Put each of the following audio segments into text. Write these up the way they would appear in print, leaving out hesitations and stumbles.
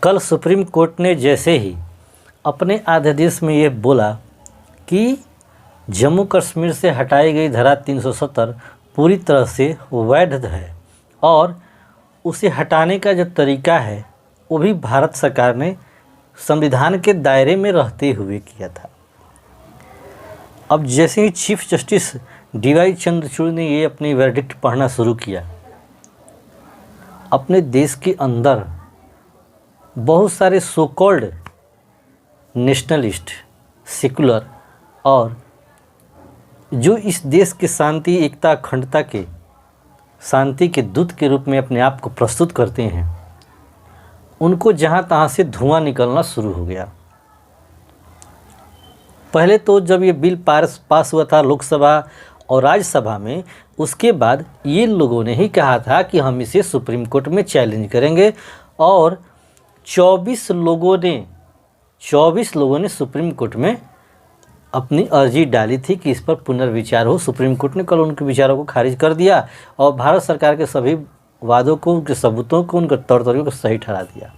कल supreme court ने जैसे ही अपने आदेश में ये बोला कि जम्मू कश्मीर से हटाई गई धारा 370 पूरी तरह से वैध है और उसे हटाने का जो तरीका है वो भी भारत सरकार ने संविधान के दायरे में रहते हुए किया था। अब जैसे ही चीफ जस्टिस डी.वाई. चंद्रचूड़ ने ये अपनी वर्डिक्ट पढ़ना शुरू किया, अपने देश के अंदर बहुत सारे सो कॉल्ड नेशनलिस्ट, सेकुलर और जो इस देश के शांति, एकता, अखंडता के शांति के दूत के रूप में अपने आप को प्रस्तुत करते हैं, उनको जहाँ तहाँ से धुआं निकलना शुरू हो गया। पहले तो जब ये बिल पास हुआ था लोकसभा और राज्यसभा में, उसके बाद ये लोगों ने ही कहा था कि हम इसे सुप्रीम कोर्ट में चैलेंज करेंगे और 24 लोगों ने सुप्रीम कोर्ट में अपनी अर्जी डाली थी कि इस पर पुनर्विचार हो। सुप्रीम कोर्ट ने कल उनके विचारों को खारिज कर दिया और भारत सरकार के सभी वादों को, उनके सबूतों को, उनके तौर तरीकों को सही ठहरा दिया।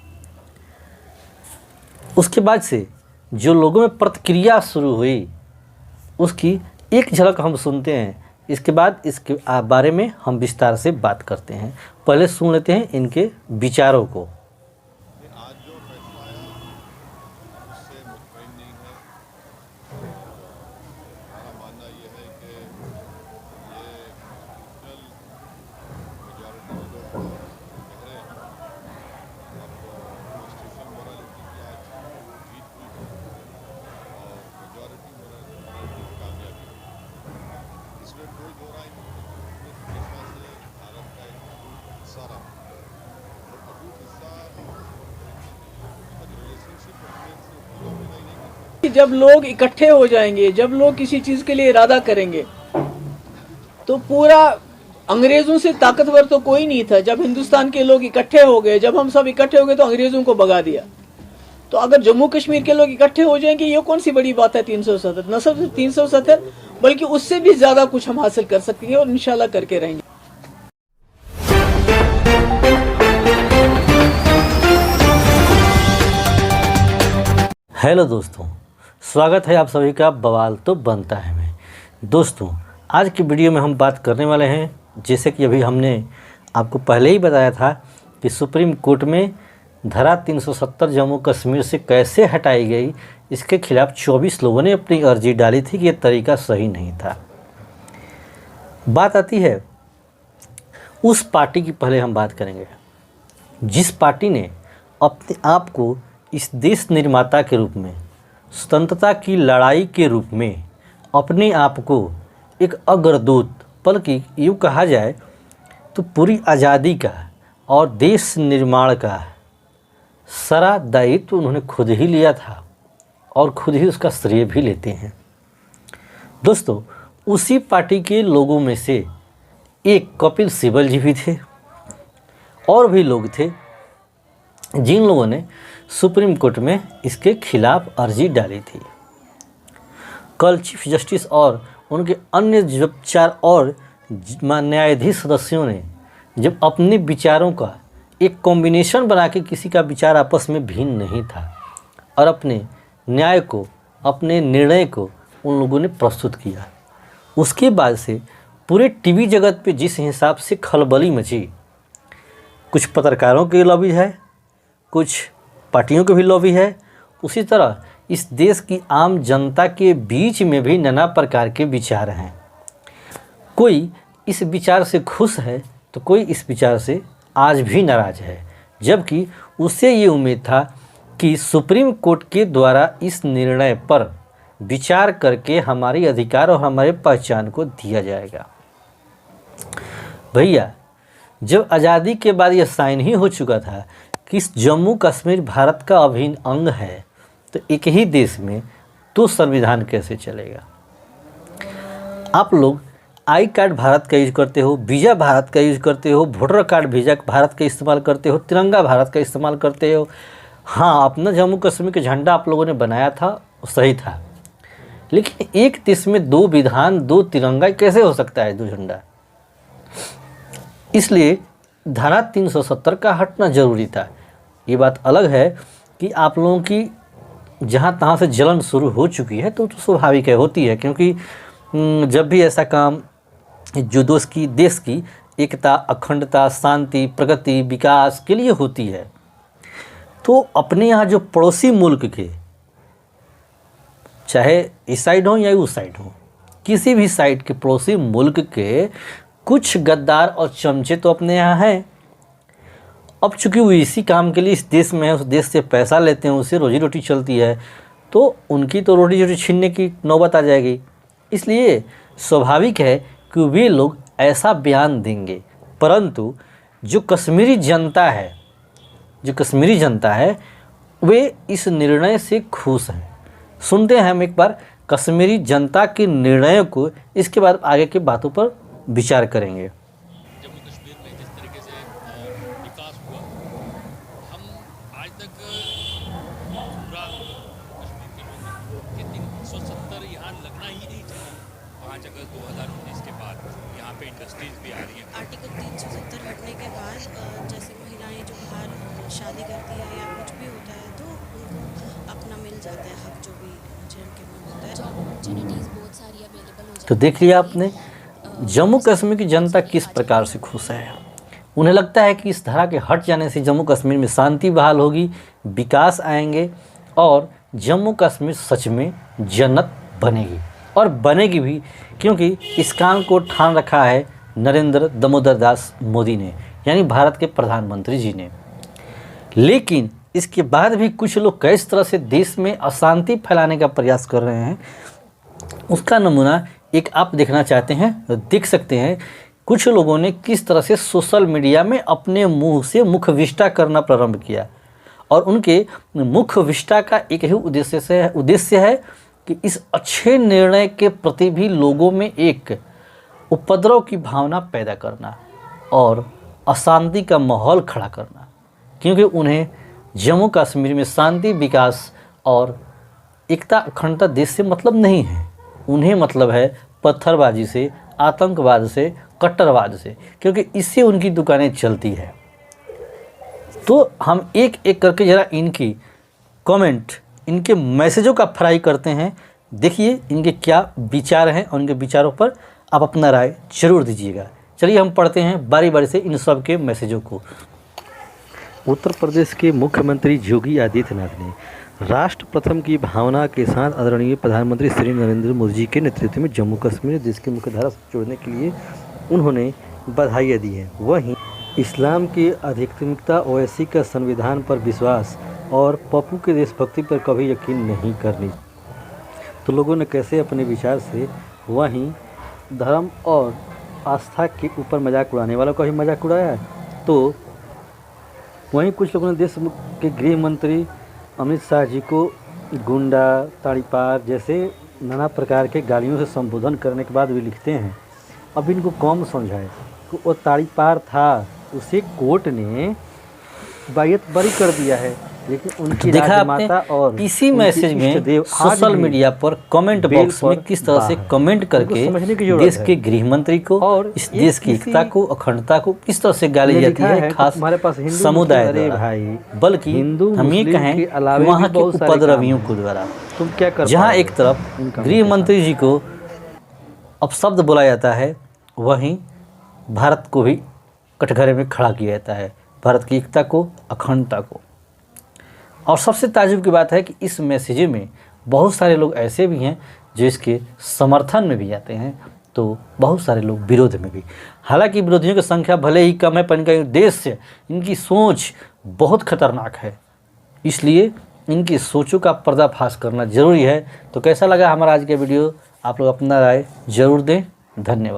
उसके बाद से जो लोगों में प्रतिक्रिया शुरू हुई उसकी एक झलक हम सुनते हैं। इसके बाद इसके बारे में हम विस्तार से बात करते हैं। पहले सुन लेते हैं इनके विचारों को। आज जो फैसला आया उससे मुतमईन नहीं है। हमारा मानना ये है कि ये मेजॉरिटी जो कह रहे हैं अब कॉन्स्टिट्यूशन मोरालिटी की आज जीत हुई है और मेजॉरिटी मोरालिटी की कामयाबी है। इसमें कोई दो राय नहीं है। हमेशा से भारत का एक अटूट हिस्सा रहा और अटूट हिस्सा जब लोग इकट्ठे हो जाएंगे, जब लोग किसी चीज के लिए इरादा करेंगे, तो पूरा अंग्रेजों से ताकतवर तो कोई नहीं था। जब हिंदुस्तान के लोग इकट्ठे हो गए, जब हम सब इकट्ठे हो गए तो अंग्रेजों को भगा दिया। तो अगर जम्मू कश्मीर के लोग इकट्ठे हो जाएंगे, ये कौन सी बड़ी बात है। 370 न सिर्फ 370 बल्कि उससे भी ज्यादा कुछ हम हासिल कर सकेंगे और इंशाल्लाह करके रहेंगे। हेलो दोस्तों, स्वागत है आप सभी का बवाल तो बनता है में। दोस्तों, आज की वीडियो में हम बात करने वाले हैं, जैसे कि अभी हमने आपको पहले ही बताया था कि सुप्रीम कोर्ट में धारा 370 जम्मू कश्मीर से कैसे हटाई गई, इसके खिलाफ 24 लोगों ने अपनी अर्जी डाली थी कि यह तरीका सही नहीं था। बात आती है उस पार्टी की, पहले हम बात करेंगे जिस पार्टी ने अपने आप को इस देश निर्माता के रूप में, स्वतंत्रता की लड़ाई के रूप में अपने आप को एक अग्रदूत, बल्कि यूँ कहा जाए तो पूरी आज़ादी का और देश निर्माण का सारा दायित्व उन्होंने खुद ही लिया था और खुद ही उसका श्रेय भी लेते हैं। दोस्तों, उसी पार्टी के लोगों में से एक कपिल सिब्बल जी भी थे और भी लोग थे जिन लोगों ने सुप्रीम कोर्ट में इसके खिलाफ अर्जी डाली थी। कल चीफ जस्टिस और उनके अन्य जब 4 और न्यायाधीश सदस्यों ने जब अपने विचारों का एक कॉम्बिनेशन बना के, किसी का विचार आपस में भिन्न नहीं था, और अपने न्याय को, अपने निर्णय को उन लोगों ने प्रस्तुत किया, उसके बाद से पूरे टीवी जगत पे जिस हिसाब से खलबली मची, कुछ पत्रकारों की लॉबी है, कुछ पार्टियों की भी लॉबी है, उसी तरह इस देश की आम जनता के बीच में भी नाना प्रकार के विचार हैं। कोई इस विचार से खुश है तो कोई इस विचार से आज भी नाराज़ है, जबकि उससे ये उम्मीद था कि सुप्रीम कोर्ट के द्वारा इस निर्णय पर विचार करके हमारी अधिकार और हमारे पहचान को दिया जाएगा। भैया, जब आज़ादी के बाद यह साइन ही हो चुका था कि इस जम्मू कश्मीर भारत का अभिन्न अंग है, तो एक ही देश में तो संविधान कैसे चलेगा। आप लोग आई कार्ड भारत का यूज करते हो, वीज़ा भारत का यूज करते हो, वोटर कार्ड वीज़ा भारत का इस्तेमाल करते हो, तिरंगा भारत का इस्तेमाल करते हो। हाँ, अपना जम्मू कश्मीर का झंडा आप लोगों ने बनाया था, सही था, लेकिन एक देश में 2 विधान, 2 तिरंगा कैसे हो सकता है, 2 झंडा। इसलिए धारा 370 का हटना जरूरी था। ये बात अलग है कि आप लोगों की जहाँ तहाँ से जलन शुरू हो चुकी है तो स्वाभाविक है, होती है, क्योंकि जब भी ऐसा काम जो देश की एकता, अखंडता, शांति, प्रगति, विकास के लिए होती है, तो अपने यहाँ जो पड़ोसी मुल्क के, चाहे इस साइड हो या उस साइड हो, किसी भी साइड के पड़ोसी मुल्क के कुछ गद्दार और चमचे तो अपने यहाँ हैं। अब चूँकि वो इसी काम के लिए इस देश में है, उस देश से पैसा लेते हैं, उससे रोजी रोटी चलती है, तो उनकी तो रोटी रोटी छीनने की नौबत आ जाएगी। इसलिए स्वाभाविक है कि वे लोग ऐसा बयान देंगे। परंतु जो कश्मीरी जनता है वे इस निर्णय से खुश हैं। सुनते हैं हम एक बार कश्मीरी जनता के निर्णय को, इसके बाद आगे की बातों पर विचार करेंगे। जम्मू कश्मीर में जिस तरीके से विकास हुआ, हम आज तक पूरा कश्मीर के लोग कि 370 यहाँ लगना ही नहीं चाहिए। 5 अगस्त 2019 के बाद यहाँ पे इंडस्ट्रीज भी आ रही हैं। आर्टिकल 370 हटने के बाद जैसे महिलाएं जो बाहर शादी करती है या कुछ भी होता है तो उनको अपना मिल जाता है हक, जो भी जिनके मन होता है। जॉब अपॉर्चुनिटीज़ बहुत सारी अवेलेबल हो जाती है। तो देख लिया आपने जम्मू कश्मीर की जनता किस प्रकार से खुश है। उन्हें लगता है कि इस धारा के हट जाने से जम्मू कश्मीर में शांति बहाल होगी, विकास आएंगे और जम्मू कश्मीर सच में जन्नत बनेगी, और बनेगी भी, क्योंकि इस काम को ठान रखा है नरेंद्र दामोदर दास मोदी ने, यानी भारत के प्रधानमंत्री जी ने। लेकिन इसके बाद भी कुछ लोग किस तरह से देश में अशांति फैलाने का प्रयास कर रहे हैं, उसका नमूना एक आप देखना चाहते हैं तो देख सकते हैं। कुछ लोगों ने किस तरह से सोशल मीडिया में अपने मुंह से मुखविष्टा करना प्रारंभ किया, और उनके मुखविष्टा का एक ही उद्देश्य है कि इस अच्छे निर्णय के प्रति भी लोगों में एक उपद्रव की भावना पैदा करना और अशांति का माहौल खड़ा करना, क्योंकि उन्हें जम्मू कश्मीर में शांति, विकास और एकता, अखंडता देश से मतलब नहीं है। उन्हें मतलब है पत्थरबाजी से, आतंकवाद से, कट्टरवाद से, क्योंकि इससे उनकी दुकानें चलती है। तो हम एक एक करके ज़रा इनकी कमेंट, इनके मैसेजों का फ्राई करते हैं। देखिए इनके क्या विचार हैं और इनके विचारों पर आप अपना राय जरूर दीजिएगा। चलिए हम पढ़ते हैं बारी बारी से इन सब के मैसेजों को। उत्तर प्रदेश के मुख्यमंत्री योगी आदित्यनाथ ने राष्ट्र प्रथम की भावना के साथ आदरणीय प्रधानमंत्री श्री नरेंद्र मोदी जी के नेतृत्व में जम्मू कश्मीर देश की मुख्यधारा से जोड़ने के लिए उन्होंने बधाइयाँ दी हैं। वहीं इस्लाम की आध्यात्मिकता, ओवैसी का संविधान पर विश्वास और पप्पू के देशभक्ति पर कभी यकीन नहीं करनी। तो लोगों ने कैसे अपने विचार से वहीं धर्म और आस्था के ऊपर मजाक उड़ाने वालों का भी मजाक उड़ाया है। तो वहीं कुछ लोगों ने देश के गृह मंत्री अमित शाह जी को गुंडा, ताड़ीपार जैसे नाना प्रकार के गालियों से संबोधन करने के बाद भी लिखते हैं। अब इनको कौन समझाए कि वो ताड़ीपार था, उसे कोर्ट ने बायत बरी कर दिया है, लेकिन उनकी राजमाता और इसी मैसेज में सोशल मीडिया पर कमेंट बॉक्स में किस तरह से कमेंट करके देश के गृह मंत्री को और इस देश की एकता को, अखंडता को किस तरह से गाली जाती है, खास समुदाय द्वारा, बल्कि हम ये कहें वहाँ के उपद्रवियों को द्वारा। तुम क्या कर, जहाँ एक तरफ गृह मंत्री जी को अपशब्द बोला जाता है, वहीं भारत को भी कटघरे में खड़ा किया जाता है, भारत की एकता को, अखंडता को। और सबसे ताज्जुब की बात है कि इस मैसेज में बहुत सारे लोग ऐसे भी हैं जो इसके समर्थन में भी आते हैं, तो बहुत सारे लोग विरोध में भी। हालांकि विरोधियों की संख्या भले ही कम है, पर इनका उद्देश्य, इनकी सोच बहुत खतरनाक है, इसलिए इनकी सोचों का पर्दाफाश करना ज़रूरी है। तो कैसा लगा हमारा आज का वीडियो, आप लोग अपना राय जरूर दें। धन्यवाद।